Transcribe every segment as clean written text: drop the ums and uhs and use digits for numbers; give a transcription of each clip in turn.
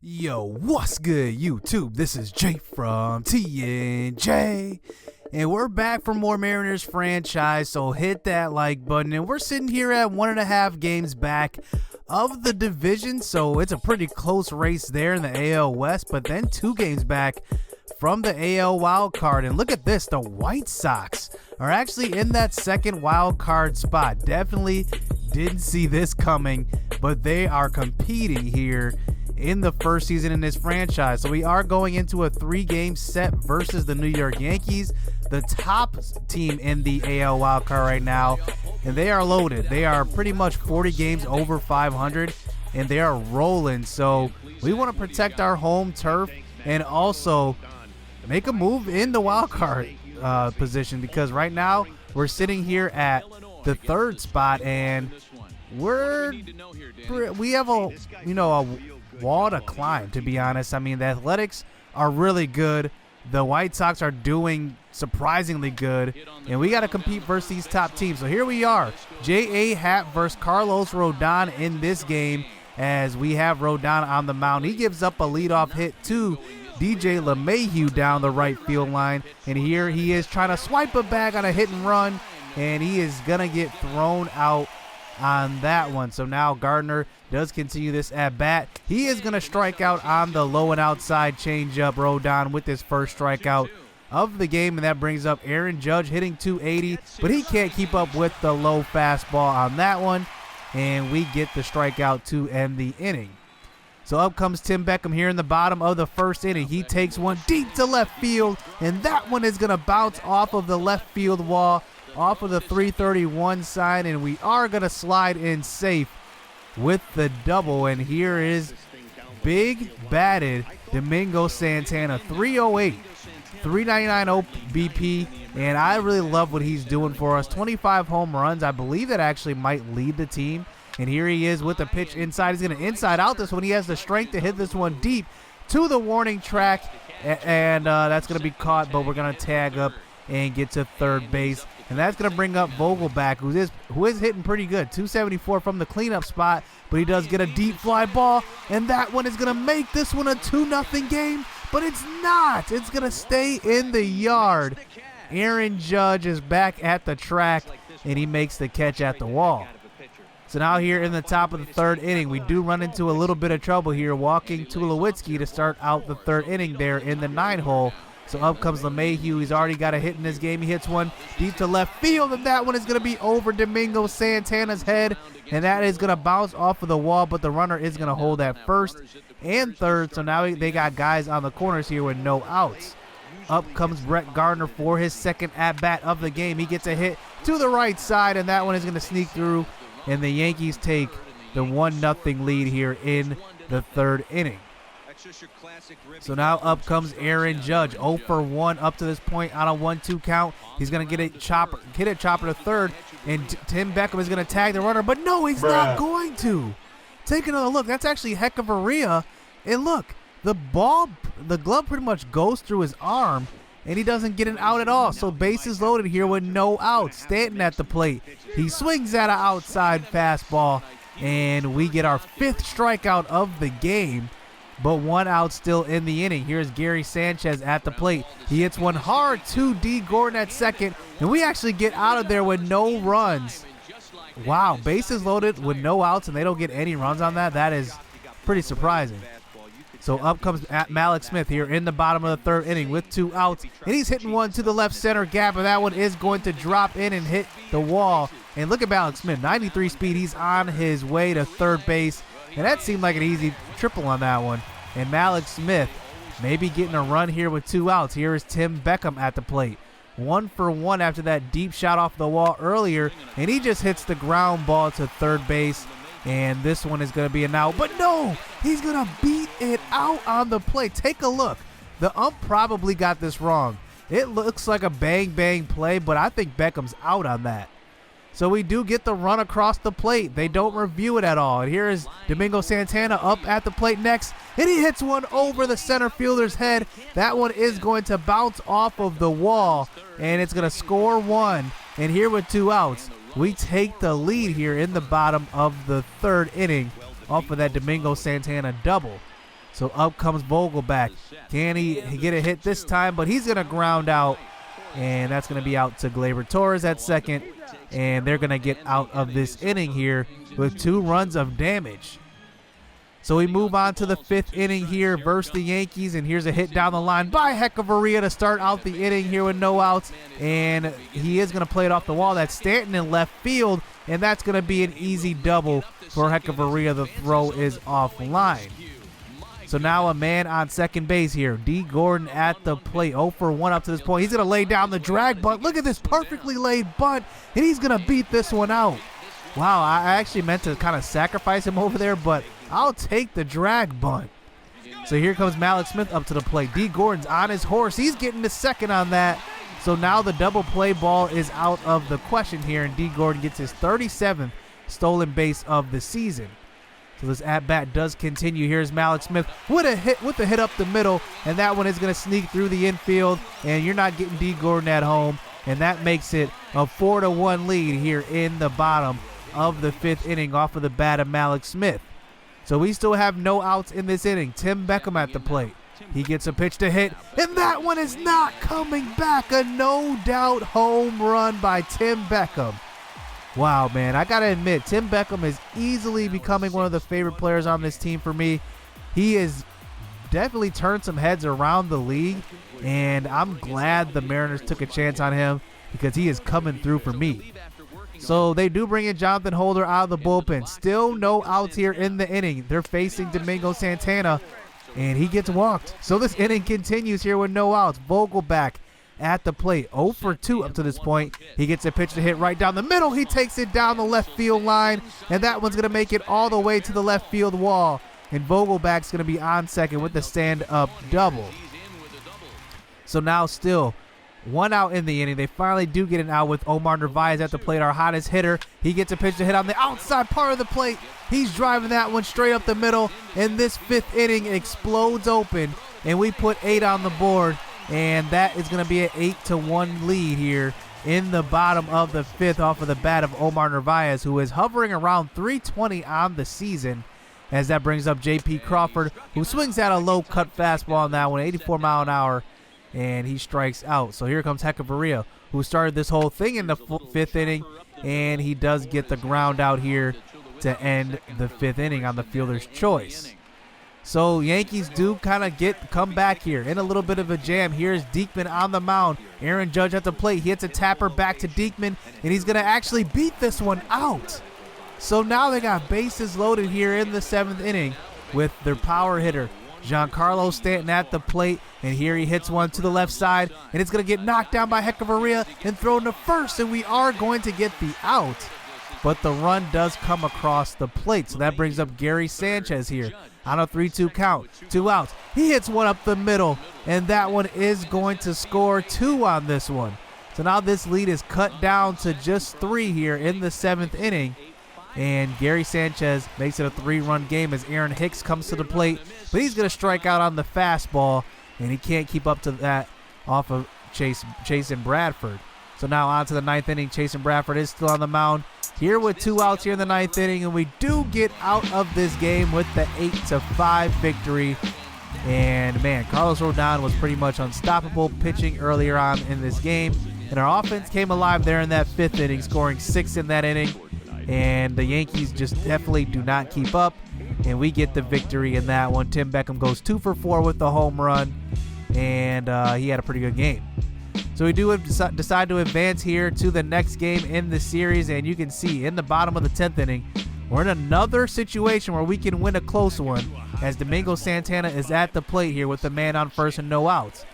Yo, what's good, YouTube? This is Jay from TNJ, and we're back for more Mariners franchise, so hit that like button. And we're sitting here at 1.5 games back of the division, so it's a pretty close race there in the AL West, but then 2 games back from the AL wild card. And look at this, the White Sox are actually in that second wild card spot. Definitely didn't see this coming, but they are competing here in the first season in this franchise. So we are going into a 3-game set versus the New York Yankees, the top team in the AL wildcard right now, and they are loaded. They are pretty much 40 games over 500, and they are rolling. So we want to protect our home turf and also make a move in the wildcard position, because right now we're sitting here at the 3rd spot, and we have a wall to climb, to be honest. I mean, the Athletics are really good. The White Sox are doing surprisingly good, and we got to compete versus these top teams. So here we are, J.A. Happ versus Carlos Rodon in this game, as we have Rodon on the mound. He gives up a leadoff hit to DJ LeMahieu down the right field line, and here he is trying to swipe it back on a hit and run, and he is gonna get thrown out on that one. So now Gardner does continue this at bat. He is going to strike out on the low and outside changeup. Rodon with his first strikeout of the game, and that brings up Aaron Judge hitting 280, but he can't keep up with the low fastball on that one, and we get the strikeout to end the inning. So up comes Tim Beckham here in the bottom of the first inning. He takes one deep to left field, and that one is going to bounce off of the left field wall, off of the 331 sign, and we are going to slide in safe with the double. And here is big batted Domingo Santana, 308, 399 OBP, and I really love what he's doing for us. 25 home runs. I believe that actually might lead the team. And here he is with the pitch inside. He's going to inside out this one. He has the strength to hit this one deep to the warning track, and that's going to be caught, but we're going to tag up and get to third base. And that's going to bring up Vogelback, who is hitting pretty good. 274 from the cleanup spot, but he does get a deep fly ball, and that one is going to make this one a 2-0 game, but it's not. It's going to stay in the yard. Aaron Judge is back at the track, and he makes the catch at the wall. So now here in the top of the 3rd inning, we do run into a little bit of trouble here, walking Tulowitzki to start out the 3rd inning there in the 9-hole. So up comes LeMahieu. He's already got a hit in this game. He hits one deep to left field, and that one is going to be over Domingo Santana's head, and that is going to bounce off of the wall, but the runner is going to hold at 1st and 3rd. So now they got guys on the corners here with no outs. Up comes Brett Gardner for his 2nd at-bat of the game. He gets a hit to the right side, and that one is going to sneak through, and the Yankees take the 1-0 lead here in the 3rd inning. So now up comes Aaron Judge, 0 for 1 up to this point on a 1-2 count. He's going to hit a chopper to 3rd, and Tim Beckham is going to tag the runner, but no, he's not going to. Take another look. That's actually heck of a rhea, and look, the glove pretty much goes through his arm, and he doesn't get an out at all. So bases loaded here with no outs. Stanton at the plate. He swings at an outside fastball, and we get our 5th strikeout of the game, but 1 out still in the inning. Here's Gary Sanchez at the plate. He hits one hard to D. Gordon at 2nd, and we actually get out of there with no runs. Wow, bases loaded with no outs, and they don't get any runs on that. That is pretty surprising. So up comes Malik Smith here in the bottom of the 3rd inning with 2 outs, and he's hitting one to the left center gap, and that one is going to drop in and hit the wall. And look at Malik Smith, 93 speed. He's on his way to 3rd base, and that seemed like an easy triple on that one. And Malik Smith maybe getting a run here with 2 outs. Here is Tim Beckham at the plate. 1 for 1 after that deep shot off the wall earlier, and he just hits the ground ball to 3rd base. And this one is going to be an out. But no, he's going to beat it out on the plate. Take a look. The ump probably got this wrong. It looks like a bang-bang play, but I think Beckham's out on that. So we do get the run across the plate. They don't review it at all. And here is Domingo Santana up at the plate next, and he hits one over the center fielder's head. That one is going to bounce off of the wall, and it's going to score 1. And here with 2 outs, we take the lead here in the bottom of the 3rd inning off of that Domingo Santana double. So up comes Vogelbach. Can he get a hit this time? But he's going to ground out, and that's going to be out to Gleyber Torres at second. And they're going to get out of this inning here with 2 runs of damage. So we move on to the 5th inning here versus the Yankees, and here's a hit down the line by Hechavarria to start out the inning here with no outs, and he is going to play it off the wall. That's Stanton in left field, and that's going to be an easy double for Hechavarria. The throw is offline. So now a man on second base here. D. Gordon at the plate. 0 for 1 up to this point. He's going to lay down the drag bunt. Look at this perfectly laid bunt, and he's going to beat this one out. Wow, I actually meant to kind of sacrifice him over there, but I'll take the drag bunt. So here comes Mallex Smith up to the plate. D. Gordon's on his horse. He's getting the second on that. So now the double play ball is out of the question here, and D. Gordon gets his 37th stolen base of the season. So this at-bat does continue. Here's Mallex Smith with a hit up the middle, and that one is going to sneak through the infield, and you're not getting D. Gordon at home, and that makes it a 4-1 lead here in the bottom of the 5th inning off of the bat of Mallex Smith. So we still have no outs in this inning. Tim Beckham at the plate. He gets a pitch to hit, and that one is not coming back. A no-doubt home run by Tim Beckham. Wow, man, I got to admit, Tim Beckham is easily becoming one of the favorite players on this team for me. He has definitely turned some heads around the league, and I'm glad the Mariners took a chance on him because he is coming through for me. So they do bring in Jonathan Holder out of the bullpen. Still no outs here in the inning. They're facing Domingo Santana, and he gets walked. So this inning continues here with no outs. Vogelbach at the plate. 0 for 2 up to this point. He gets a pitch to hit right down the middle. He takes it down the left field line, and that one's going to make it all the way to the left field wall. And Vogelbach's going to be on second with the stand-up double. So now still 1 out in the inning. They finally do get an out with Omar Narvaez at the plate, our hottest hitter. He gets a pitch to hit on the outside part of the plate. He's driving that one straight up the middle, and this 5th inning explodes open, and we put 8 on the board, and that is going to be an 8-1 lead here in the bottom of the 5th off of the bat of Omar Narvaez, who is hovering around 320 on the season, as that brings up J.P. Crawford, who swings at a low-cut fastball on that one, 84 mile an hour, and he strikes out. So here comes Hechavarria, who started this whole thing in the 5th inning, and he does get the ground out here to end the 5th inning on the fielder's choice. So Yankees do kind of come back here in a little bit of a jam. Here's Diekman on the mound. Aaron Judge at the plate. He hits a tapper back to Diekman, and he's going to actually beat this one out. So now they got bases loaded here in the 7th inning with their power hitter, Giancarlo Stanton at the plate, and here he hits one to the left side, and it's going to get knocked down by Hechavarria and thrown to first, and we are going to get the out. But the run does come across the plate, so that brings up Gary Sanchez here on a 3-2 count. 2 outs. He hits one up the middle, and that one is going to score 2 on this one. So now this lead is cut down to just 3 here in the 7th inning. And Gary Sanchez makes it a 3-run game as Aaron Hicks comes to the plate. But he's going to strike out on the fastball, and he can't keep up to that off of Chasen Bradford. So now on to the 9th inning. Chasen Bradford is still on the mound here with 2 outs here in the 9th inning. And we do get out of this game with the 8-5 victory. And, man, Carlos Rodon was pretty much unstoppable pitching earlier on in this game. And our offense came alive there in that 5th inning, scoring 6 in that inning. And the Yankees just definitely do not keep up, and we get the victory in that one. Tim Beckham goes 2 for 4 with the home run, and he had a pretty good game. So we do decide to advance here to the next game in the series, and you can see in the bottom of the 10th inning, we're in another situation where we can win a close one, as Domingo Santana is at the plate here with the man on first and no outs.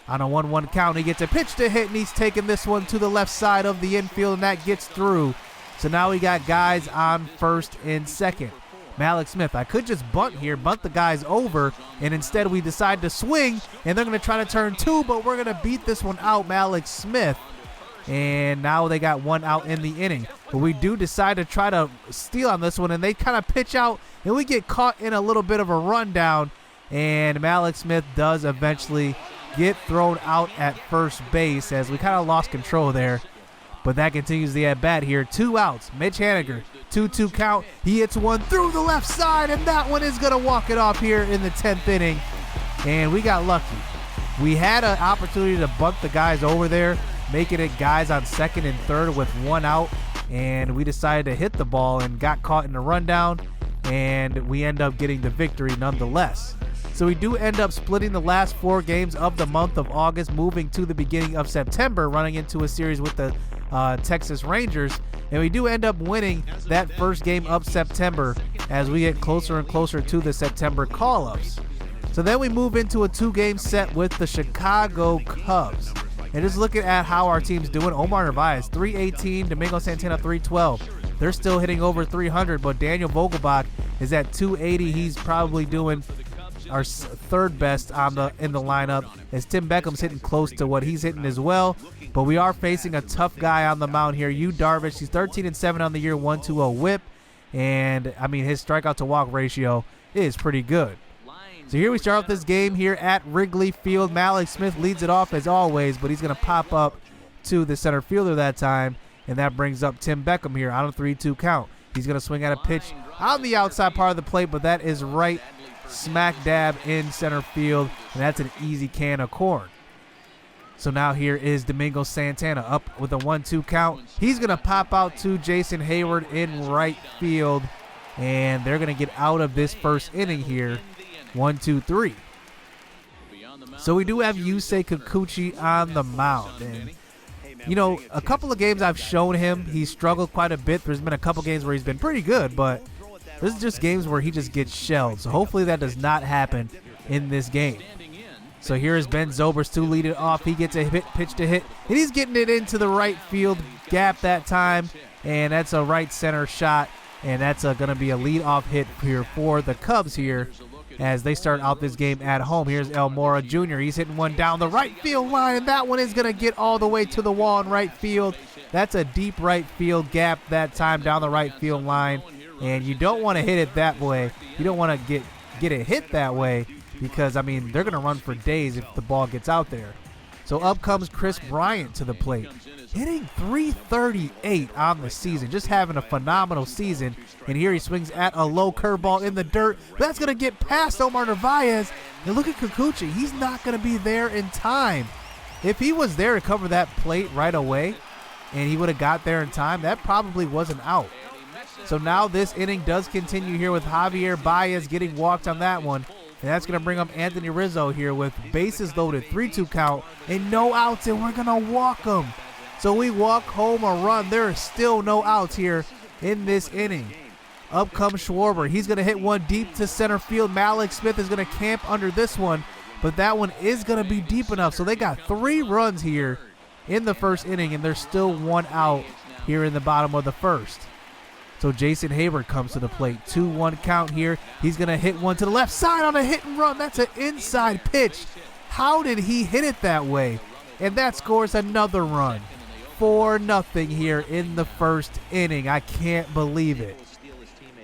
On a 1-1 count, he gets a pitch to hit, and he's taking this one to the left side of the infield, and that gets through. So now we got guys on first and second. Mallex Smith, I could just bunt the guys over, and instead we decide to swing, and they're going to try to turn 2, but we're going to beat this one out, Mallex Smith. And now they got 1 out in the inning. But we do decide to try to steal on this one, and they kind of pitch out, and we get caught in a little bit of a rundown, and Mallex Smith does eventually get thrown out at first base as we kind of lost control there. But that continues the at-bat here. 2 outs. Mitch Haniger 2-2 count. He hits one through the left side, and that one is going to walk it off here in the 10th inning. And we got lucky. We had an opportunity to bunt the guys over there, making it guys on second and third with one out, and we decided to hit the ball and got caught in the rundown, and we end up getting the victory nonetheless. So we do end up splitting the last 4 games of the month of August, moving to the beginning of September, running into a series with the Texas Rangers, and we do end up winning that first game of September as we get closer and closer to the September call-ups. So then we move into a 2-game set with the Chicago Cubs. And just looking at how our team's doing, Omar Narvaez, 318, Domingo Santana, 312. They're still hitting over 300, but Daniel Vogelbach is at 280. He's probably doing our third best in the lineup, as Tim Beckham's hitting close to what he's hitting as well. But we are facing a tough guy on the mound here, Yu Darvish. He's 13-7 on the year, 1.20 whip. And, I mean, his strikeout to walk ratio is pretty good. So here we start off this game here at Wrigley Field. Malik Smith leads it off as always, but he's going to pop up to the center fielder that time, and that brings up Tim Beckham here on a 3-2 count. He's going to swing at a pitch on the outside part of the plate, but that is right smack dab in center field, and that's an easy can of corn. So now here is Domingo Santana up with a 1-2 count. He's going to pop out to Jason Hayward in right field, and they're going to get out of this first inning here. 1-2-3. So we do have Yusei Kikuchi on the mound. And, you know, a couple of games I've shown him, he's struggled quite a bit. There's been a couple games where he's been pretty good, but this is just games where he just gets shelled. So hopefully that does not happen in this game. So here is Ben Zobrist to lead it off. He gets a pitch to hit, and he's getting it into the right field gap that time. And that's a right center shot, and that's going to be a leadoff hit here for the Cubs here, as they start out this game at home. Here's El Mora Jr. He's hitting one down the right field line, and that one is going to get all the way to the wall in right field. That's a deep right field gap that time down the right field line, and you don't want to hit it that way. You don't want to get it hit that way because, I mean, they're going to run for days if the ball gets out there. So up comes Chris Bryant to the plate, hitting .338 on the season, just having a phenomenal season. And here he swings at a low curveball in the dirt. That's going to get past Omar Narvaez. And look at Kikuchi. He's not going to be there in time. If he was there to cover that plate right away and he would have got there in time, that probably wasn't out. So now this inning does continue here with Javier Baez getting walked on that one. And that's going to bring up Anthony Rizzo here with bases loaded, 3-2 count, and no outs, and we're going to walk him. So we walk home a run. There are still no outs here in this inning. Up comes Schwarber. He's going to hit one deep to center field. Malik Smith is going to camp under this one, but that one is going to be deep enough. So they got 3 runs here in the first inning, and there's still 1 out here in the bottom of the first. So Jason Hayward comes to the plate. 2-1 count here. He's going to hit one to the left side on a hit and run. That's an inside pitch. How did he hit it that way? And that scores another run. 4-0 here in the first inning. I can't believe it.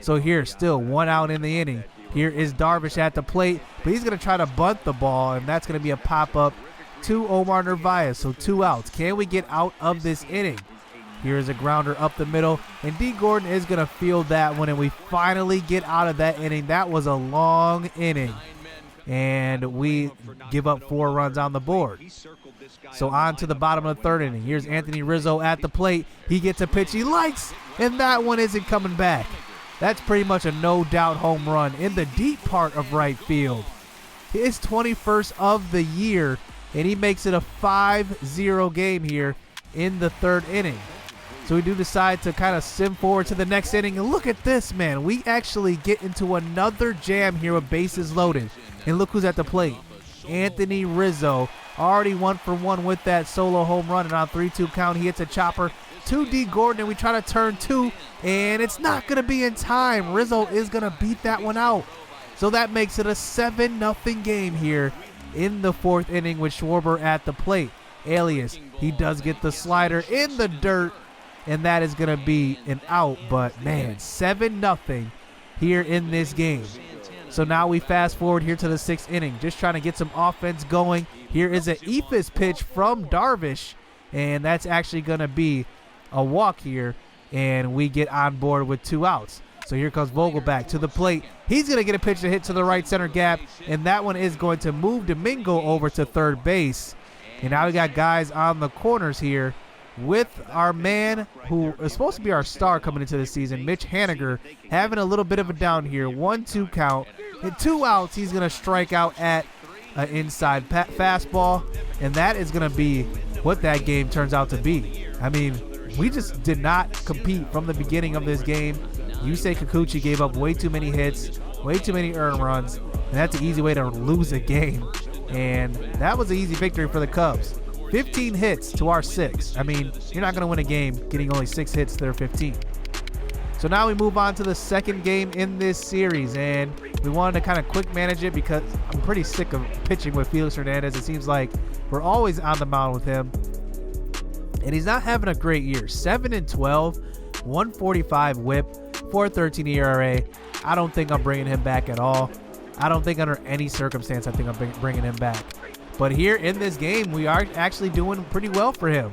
So here, still 1 out in the inning. Here is Darvish at the plate, but he's going to try to bunt the ball, and that's going to be a pop-up to Omar Narvaez. So 2 outs. Can we get out of this inning? Here's a grounder up the middle, and D. Gordon is going to field that one, and we finally get out of that inning. That was a long inning, and we give up 4 runs on the board. So on to the bottom of the third inning. Here's Anthony Rizzo at the plate. He gets a pitch he likes, and that one isn't coming back. That's pretty much a no-doubt home run in the deep part of right field. His 21st of the year, and he makes it a 5-0 game here in the third inning. So we do decide to kind of sim forward to the next inning. And look at this, man. We actually get into another jam here with bases loaded. And look who's at the plate. Anthony Rizzo. Already 1 for 1 with that solo home run. And on 3-2 count, he hits a chopper to D. Gordon. And we try to turn 2. And it's not going to be in time. Rizzo is going to beat that one out. So that makes it a 7-0 game here in the fourth inning with Schwarber at the plate. Alias, he does get the slider in the dirt. And that is going to be an out. But, man, 7-0 here in this game. So now we fast forward here to the 6th inning. Just trying to get some offense going. Here is an eephus pitch from Darvish. And that's actually going to be a walk here and we get on board with 2 outs. So here comes Vogelbach to the plate. He's going to get a pitch to hit to the right center gap, and that one is going to move Domingo over to third base. And now we got guys on the corners here with our man who is supposed to be our star coming into the season, Mitch Haniger, having a little bit of a down here. 1-2 count. In 2 outs, he's going to strike out at an inside fastball, and that is going to be what that game turns out to be. I mean, we just did not compete from the beginning of this game. Yusei Kikuchi gave up way too many hits, way too many earned runs, and that's an easy way to lose a game. And that was an easy victory for the Cubs. 15 hits to our 6. I mean, you're not going to win a game getting only 6 hits to their 15. So now we move on to the second game in this series, and we wanted to kind of quick manage it because I'm pretty sick of pitching with Felix Hernandez. It seems like we're always on the mound with him, and he's not having a great year. 7-12, 145 whip, 4.13 ERA. I don't think I'm bringing him back at all. I don't think under any circumstance I think I'm bringing him back. But here in this game, we are actually doing pretty well for him.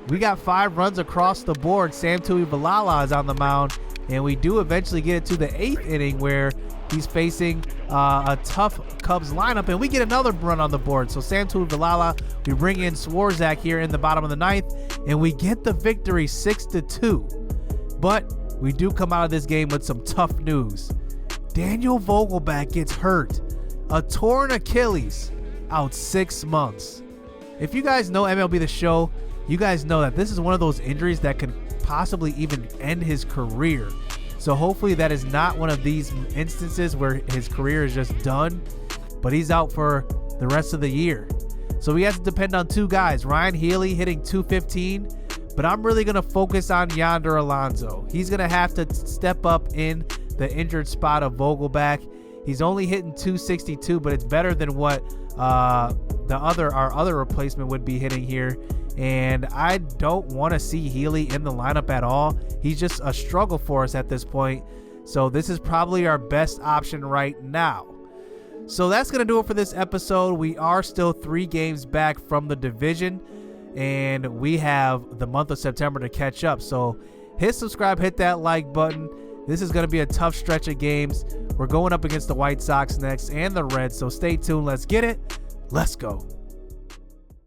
We got 5 runs across the board. Sam Tuivalala is on the mound, and we do eventually get it to the 8th inning where he's facing a tough Cubs lineup, and we get another run on the board. So Sam Tuivalala, we bring in Swarzak here in the bottom of the 9th, and we get the victory 6-2. But we do come out of this game with some tough news. Daniel Vogelbach gets hurt. A torn Achilles, out 6 months. If you guys know MLB The Show, you guys know that this is one of those injuries that could possibly even end his career. So hopefully that is not one of these instances where his career is just done, but he's out for the rest of the year. So we have to depend on 2 guys. Ryan Healy hitting 215, but I'm really going to focus on Yonder Alonso. He's going to have to step up in the injured spot of Vogelbach. He's only hitting 262, but it's better than what our other replacement would be hitting here. And I don't want to see Healy in the lineup at all. He's just a struggle for us at this point. So this is probably our best option right now. So that's going to do it for this episode. We are still 3 games back from the division, and we have the month of September to catch up. So hit subscribe, hit that like button. This is going to be a tough stretch of games. We're going up against the White Sox next and the Reds, so stay tuned. Let's get it. Let's go.